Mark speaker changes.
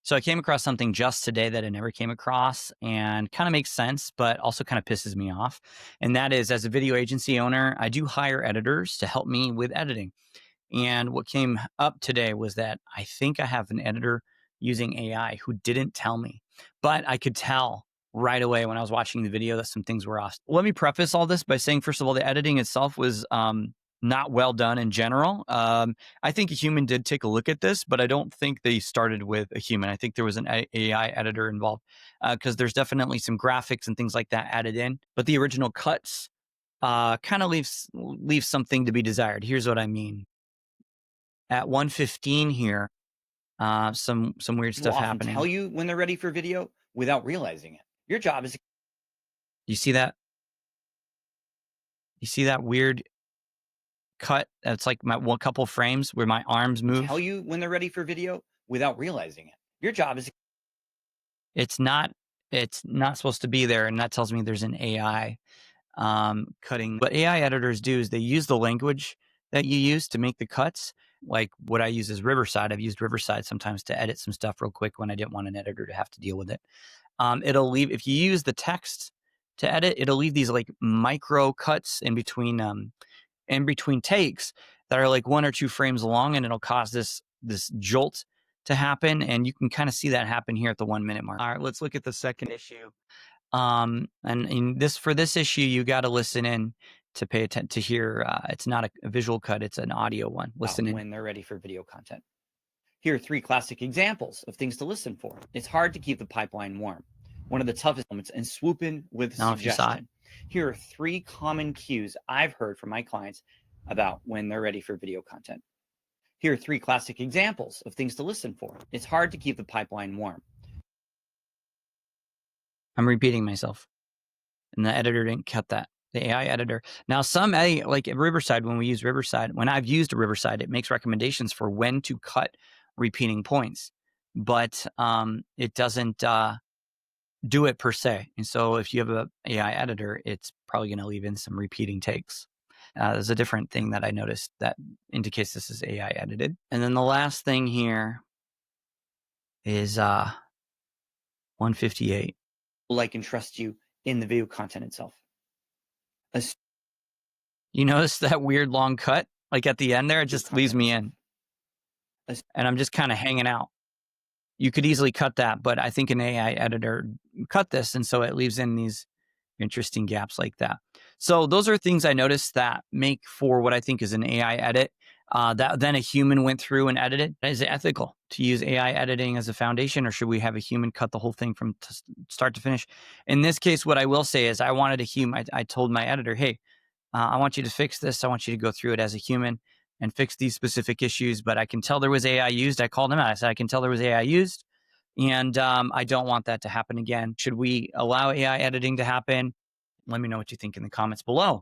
Speaker 1: So I came across something just today that I never came across and kind of makes sense, but also kind of pisses me off. And that is, as a video agency owner, I do hire editors to help me with editing. And what came up today was that I think I have an editor using AI who didn't tell me, but I could tell right away when I was watching the video that some things were off. Let me preface all this by saying, first of all, the editing itself was not well done in general. I think a human did take a look at this, but I don't think they started with a human. I think there was an AI editor involved because there's definitely some graphics and things like that added in, but the original cuts kind of leaves something to be desired. Here's what I mean. At 1:15 here, some weird
Speaker 2: People
Speaker 1: stuff
Speaker 2: often tell
Speaker 1: happening.
Speaker 2: you when they're ready for video without realizing it. Your job is to
Speaker 1: You see that? You see that weird cut? It's like my one couple frames where my arms
Speaker 2: tell
Speaker 1: move.
Speaker 2: you when they're ready for video without realizing it. Your job is
Speaker 1: It's not it's not supposed to be there, and that tells me there's an AI cutting. What AI editors do is they use the language that you use to make the cuts. Like what I use is Riverside. I've used Riverside sometimes to edit some stuff real quick when I didn't want an editor to have to deal with it. It'll leave if you use the text to edit, it'll leave these like micro cuts in between takes that are like 1 or 2 frames long, and it'll cause this jolt to happen. And you can kind of see that happen here at the 1 minute mark. All right, let's look at the second issue. And in this for this issue, you got to listen in to pay attention to hear. It's not a visual cut; it's an audio one. Listen in.
Speaker 2: when they're ready for video content. Here are 3 classic examples of things to listen for. It's hard to keep the pipeline warm. One of the toughest moments, and swoop in with
Speaker 1: I don't know if you saw it.
Speaker 2: suggestion. Here are 3 common cues I've heard from my clients about when they're ready for video content. Here are 3 classic examples of things to listen for. It's hard to keep the pipeline warm.
Speaker 1: I'm repeating myself, and the editor didn't cut that. The AI editor. Now, like at Riverside, when we use Riverside, when I've used a Riverside, it makes recommendations for when to cut repeating points, but it doesn't do it per se. And so, if you have a AI editor, it's probably going to leave in some repeating takes. There's a different thing that I noticed that indicates this is AI edited. And then the last thing here is 158.
Speaker 2: Like and trust you in the video content itself.
Speaker 1: You notice that weird long cut, like at the end there, it just leaves me in, and I'm just kind of hanging out. You could easily cut that, but I think an AI editor cut this, and so it leaves in these interesting gaps like that. So those are things I noticed that make for what I think is an AI edit that then a human went through and edited. Is it ethical to use AI editing as a foundation, or should we have a human cut the whole thing from start to finish? In this case, what I will say is I wanted a human. I told my editor, hey, I want you to fix this. I want you to go through it as a human and fix these specific issues. But I can tell there was AI used. I called him out. I said, I can tell there was AI used. And I don't want that to happen again. Should we allow AI editing to happen? Let me know what you think in the comments below.